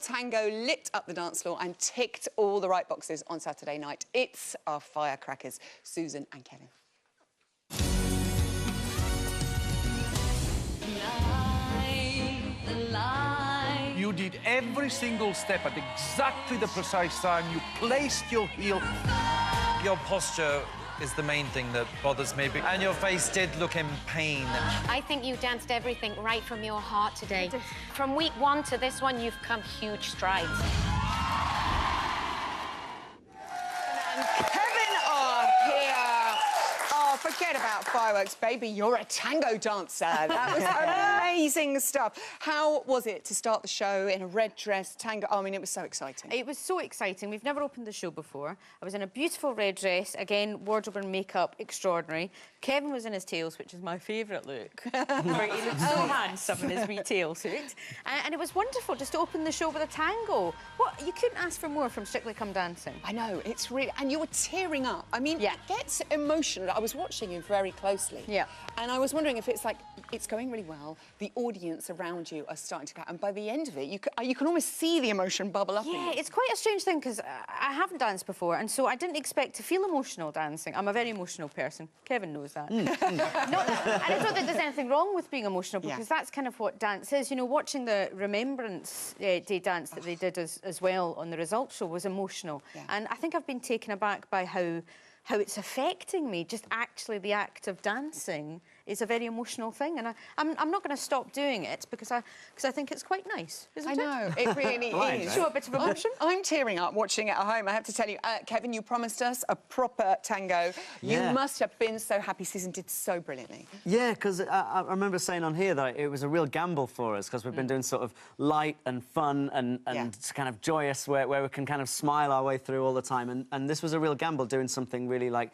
Tango lit up the dance floor and ticked all the right boxes on Saturday night. It's our firecrackers, Susan and Kevin. You did every single step at exactly the precise time. You placed your heel. Your posture is the main thing that bothers me. And your face did look in pain. I think you danced everything right from your heart today. From week 1 to this one, you've come huge strides. And Kevin are here. Oh, forget about fireworks, baby. You're a tango dancer. That was amazing stuff. How was it to start the show in a red dress, tango? I mean, it was so exciting. It was so exciting. We've never opened the show before. I was in a beautiful red dress. Again, wardrobe and makeup, extraordinary. Kevin was in his tails, which is my favourite look. Where he looked so handsome in his wee tail suit. And it was wonderful just to open the show with a tango. What, you couldn't ask for more from Strictly Come Dancing. I know, it's really... And you were tearing up. I mean, it gets emotional. I was watching you very closely. Yeah. And I was wondering if it's like, it's going really well, the audience around you are starting to... And by the end of it, you can almost see the emotion bubble up in you. Yeah, it's quite a strange thing, because I haven't danced before, and so I didn't expect to feel emotional dancing. I'm a very emotional person. Kevin knows that. And I don't think there's anything wrong with being emotional, because that's kind of what dance is. You know, watching the Remembrance Day dance that they did as well on the results show was emotional. Yeah. And I think I've been taken aback by how it's affecting me. Just actually the act of dancing is a very emotional thing, and I'm not going to stop doing it because I think it's quite nice, isn't it? I know, it really is. Show a bit of emotion. I'm tearing up watching it at home. I have to tell you, Kevin, you promised us a proper tango. Yeah. You must have been so happy. Susan did so brilliantly. Yeah, because I remember saying on here that it was a real gamble for us, because we've been doing sort of light and fun and kind of joyous, where we can kind of smile our way through all the time. And this was a real gamble, doing something really, like,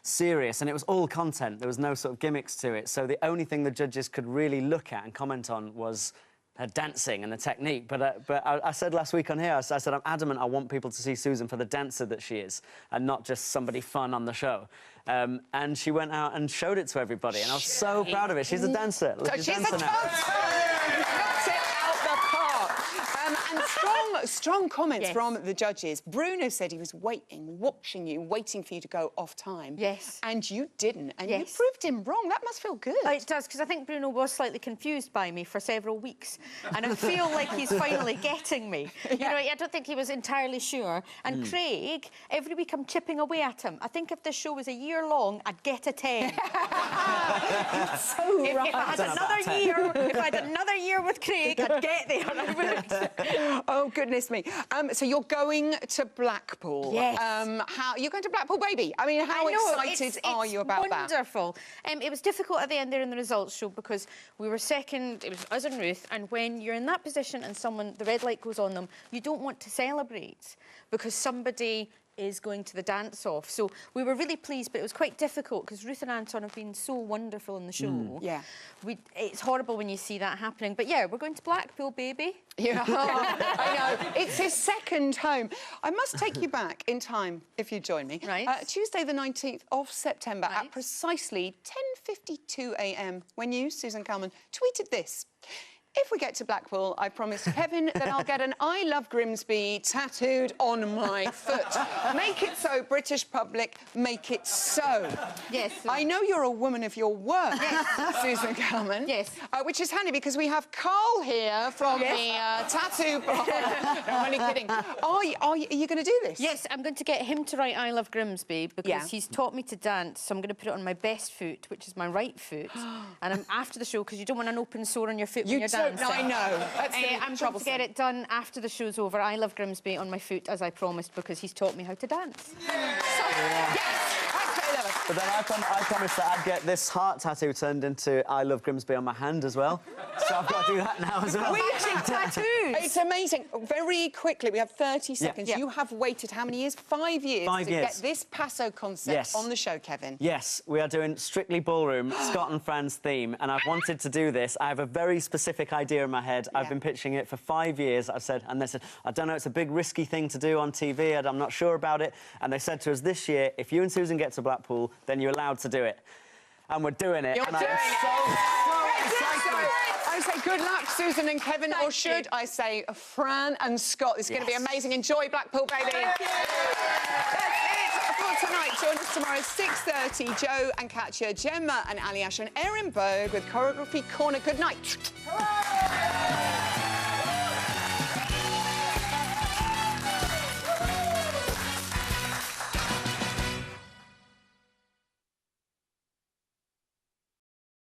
serious, and it was all content. There was no sort of gimmicks to it, so the only thing the judges could really look at and comment on was her dancing and the technique. But I said last week on here, I said I'm adamant I want people to see Susan for the dancer that she is, and not just somebody fun on the show. And she went out and showed it to everybody, and I was so proud of it. She's a dancer. She's a dancer now. Got it out the park. And strong comments from the judges. Bruno said he was watching you, waiting for you to go off time. Yes. And you didn't, and you proved him wrong. That must feel good. Oh, it does, because I think Bruno was slightly confused by me for several weeks, and I feel like he's finally getting me. You know, I don't think he was entirely sure. And Craig, every week I'm chipping away at him. I think if this show was a year long, I'd get a 10. So right. If I had another year with Craig, I'd get there. I would. Oh, goodness me. So you're going to Blackpool. Yes. You're going to Blackpool, baby? I mean, how excited are you about that? It's wonderful. It was difficult at the end there in the results show, because we were second, it was us and Ruth, and when you're in that position and the red light goes on them, you don't want to celebrate, because somebody is going to the dance-off. So we were really pleased, but it was quite difficult, because Ruth and Anton have been so wonderful in the show. Yeah. It's horrible when you see that happening. But, yeah, we're going to Blackpool, baby. Yeah, I know. It's his second home. I must take you back in time, if you join me. Right. Tuesday, the 19th of September, at precisely 10:52 a.m, when you, Susan Calman, tweeted this. If we get to Blackpool, I promised Kevin that I'll get an I Love Grimsby tattooed on my foot. Make it so, British public, make it so. Yes. I know you're a woman of your word, Susan Calman. Yes. Which is handy, because we have Carl here from the tattoo bar. No, I'm only kidding. Are you going to do this? Yes, I'm going to get him to write I Love Grimsby, because he's taught me to dance, so I'm going to put it on my best foot, which is my right foot. And I'm after the show, because you don't want an open sore on your foot when you're dancing. No, I know. I'm going to get it done after the show's over. I Love Grimsby on my foot, as I promised, because he's taught me how to dance. But then I promised that I'd get this heart tattoo turned into I Love Grimsby on my hand as well. So I've got to do that now as well. Tattoos! It's amazing. Very quickly, we have 30 seconds. You have waited how many years? 5 years to get this Paso concept on the show, Kevin. Yes, we are doing Strictly Ballroom, Scott and Fran's theme, and I've wanted to do this. I have a very specific idea in my head. I've been pitching it for 5 years. I've said, and they said, I don't know, it's a big risky thing to do on TV, I'm not sure about it. And they said to us this year, if you and Susan get to Blackpool, then you're allowed to do it. And we're doing it. You're doing it. So excited. I say good luck, Susan and Kevin, or should I say Fran and Scott? This is going to be amazing. Enjoy Blackpool, baby. That's it for tonight. Join us tomorrow at 6:30. Joe and Katya, Gemma and Ali Asher and Erin Berg with Choreography Corner. Good night.